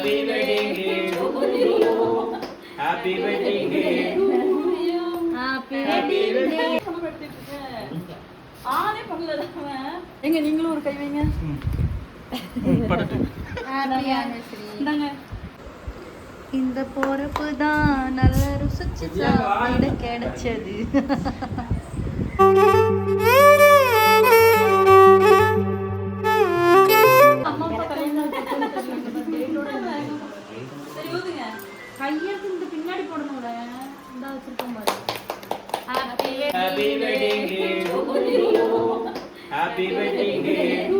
Happy wedding day to you. Happy wedding day to you. Happy wedding day. ஆனே பண்ணல அவன். எங்க நீங்களும் ஒரு கை வைங்க. படட்டு. Happy anniversary. இந்தாங்க. இந்த பொறுப்பு தான் நல்ல ருசிச்சு சாப்பிட கிடைச்சது. அம்மா அப்பா கல்யாணம் சரி ஊதுங்க. கையெழுத்து இந்த பின்னாடி போடணும்ல. இந்த வச்சிருக்கோம் பாரு. Happy Happy wedding day to you. Happy wedding day to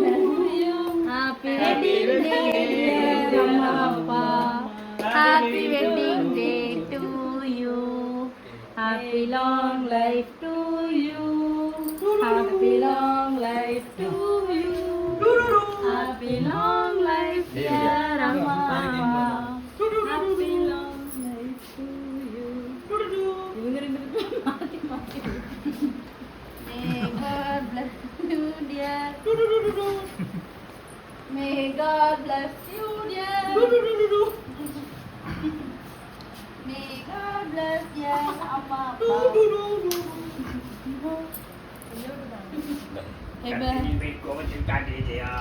you. Happy wedding day அம்மா அப்பா. Happy wedding day to you. Happy long life to you. Happy long life to you. Happy long life dear அம்மா அப்பா. Happy long life to you. இவங்க ரெண்டு பேரும் மாத்தி மாத்தி. May God bless you dear. May God bless you dear. May God bless dear அம்மா அப்பா.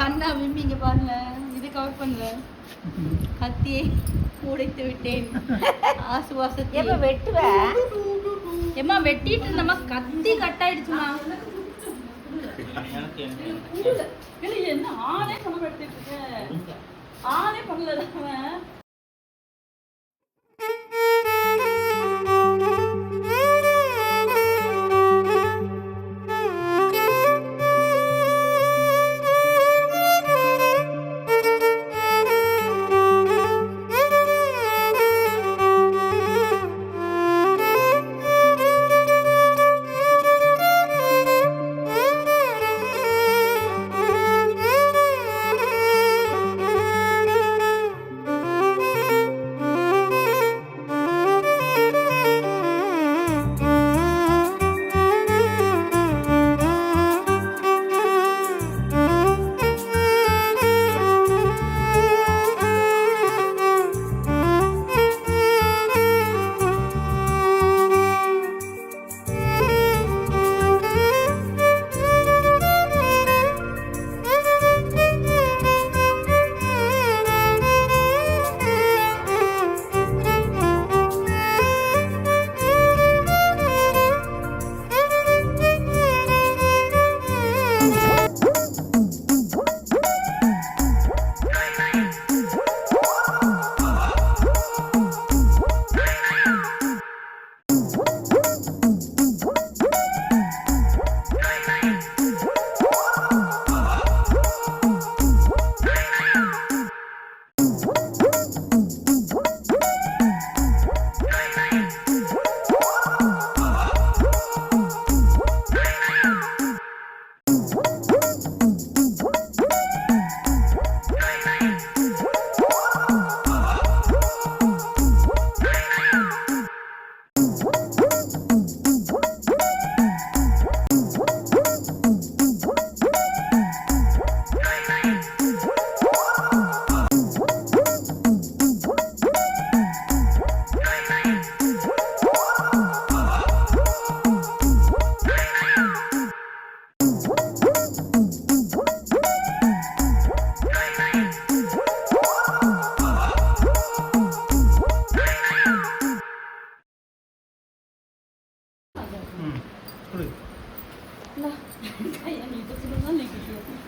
கண்ணா விம்பிங்க பாருங்க. இது கவர் பண்ணுங்க. கத்தியை உடைத்து விட்டேன். ஆசுவாசத்தை எப்ப வெட்டுவ? ஏமா வெட்டிட்டு இருந்தமா கத்தி கட் ஆயிடுச்சுமா. என்ன ஆனே பணம் எடுத்துட்டு இருக்க? ஆனே பண்ணல அவன்.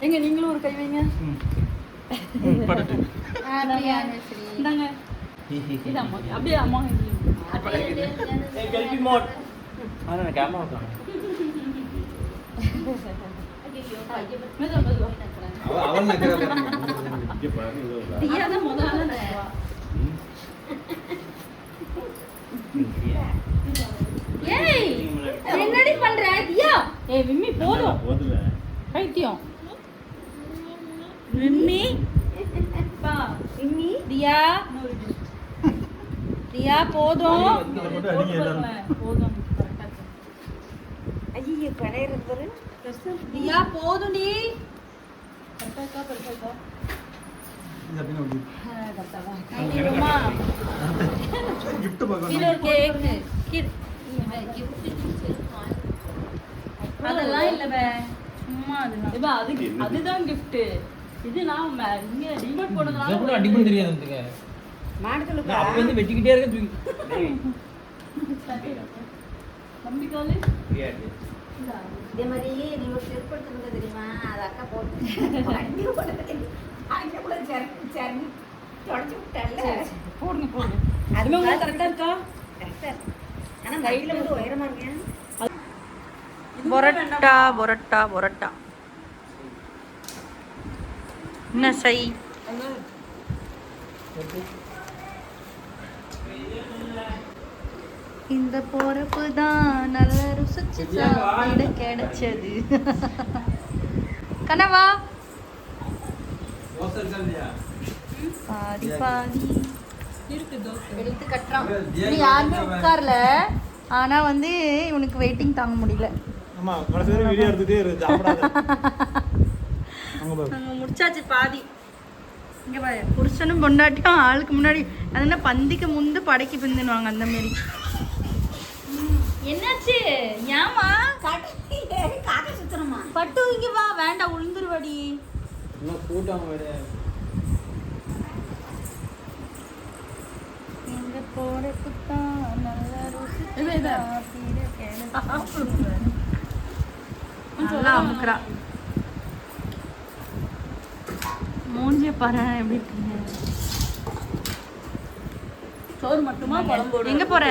எங்க நீங்களும் ஒரு கை வைங்க. படட்டு. Happy anniversary. இந்தாங்க. இது அம்மா அப்படியே அம்மா கல்பி மோட். ஆனா கேமரா காணோம். அவன் நக்கறல. இங்க பாருங்க இதோ. தியா தான் முதல்ல ஏய் என்னடி பண்ற தியா? ஏய் விம்மி போதும். போதுல. பைத்தியம். விம்மி பா விம்மி தியா தியா போதும். போதும். ஐயோ கடையிறது பாரு. தியா போதும்டி. கரெக்ட்டா. அம்மா கிஃப்ட் பார்க்கணும். கீழே ஒரு கேக்கு அதெல்லாம் இல்லவே சும்மா அதெல்லாம் அதுதான் gift. இது நான் இங்க ரிமோட் போடுறதுனால கூட அடிக்கும் தெரியாது எனக்கு. மாடுகளுக்கு அப்ப வந்து வெட்டிக்கிட்டே இருக்க தூக்கி. தம்பி காலு தெரியாது. இதே மாதிரி நீ ஒரு செருப்பு எடுத்துருந்த தெரியுமா? அது அக்கா போட்டு வண்டி போட்டு அங்கே கூட சரி தொடச்சி விட்டால. போடுங்க அதுமே கரெக்டா இருக்கா? கரெக்டாக இருக்கு. ஆனால் கையில் வந்து உயரமா இருக்கேன். பொரட்டா என்ன செய் இந்த பொறப்பு தான் நல்ல ருசிச்சு சாப்பிட கிடைச்சது. கனவா பாதி எடுத்து கட்டுறான். இனி யாருமே உட்கார்ல, ஆனா வந்து இவனுக்கு வெயிட்டிங் தாங்க முடியல. ஆமா கடைசி வரை வீடியோ எடுத்துட்டே இருக்கு. சாப்பிடாத. அங்க பாரு. நாங்க முடிச்சாச்சு பாதி. இங்க பாரு, புருஷனும் பொண்டாட்டியும் ஆளுக்கு முன்னாடி அது என்ன பந்திக்கு முந்து படைக்கு பிந்துனுவாங்க அந்த மாதிரி. என்னாச்சு? ஏமா காக்கா சுத்தணுமா? பட்டு இங்க வா, வேண்டாம் உளுந்துருவாடி. இன்னும் கூட்டம் வேற. இந்த போறதுதான் நல்ல ருசி. நல்லா அமுக்குறா. மூஞ்சிய பாரு எப்படி இருக்குங்க. சோறு மட்டுமா குழம்பு? எங்க போற?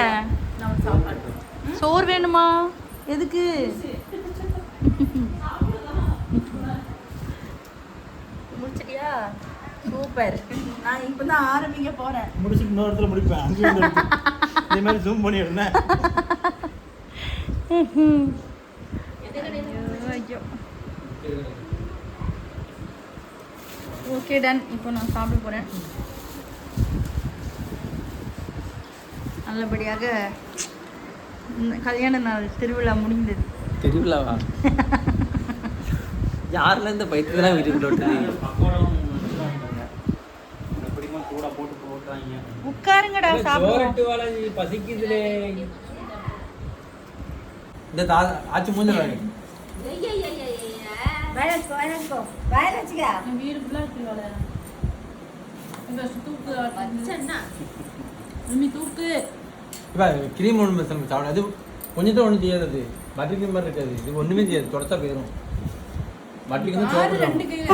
நான் சாப்பாடு. சோறு வேணுமா? எதுக்கு? முடிச்சிட்டியா? சூப்பர். நான் இப்பதான் ஆரம்பிக்க போறேன். முடிச்சுட்டு இன்னொரு இடத்துல முடிப்பேன். அங்கே வந்து எடுத்து. இதே மாதிரி ஜூம் பண்ணி எடுனேன். ஐயோ ஓகே டன். இப்போ நான் சாப்பிட போறேன். நல்லபடியாக கல்யாண நாள் திருவிழா முடிந்தது. திருவிழாவா? யாருல இந்த பைத்தியெல்லாம் வீட்டுக்கு விட்டுறது? பக்கோடம் எப்படிமா கூட போட்டு போட்டாங்க. உட்காருங்கடா சாப்பிடுவோம். சோரட்டு வாழை பசிக்குதுலே. இந்த ஆச்சு மூஞ்சல் வயலச்சுக்கோ வயலச்சுக்கா. வீடு ஃபுல்லாக இருக்குல்ல. இந்த தூக்கு வச்சேன்னா தூக்கு. இப்போ கிரீம் ஒன்று சாப்பிட அது கொஞ்சம் ஒன்றும் செய்யாது. பட்டர் கிரீம் மாதிரி இருக்காது. இது ஒன்றுமே செய்யாது. தொடச்சா போயிடும். பட்டர் கிரீம் ரெண்டு கையில்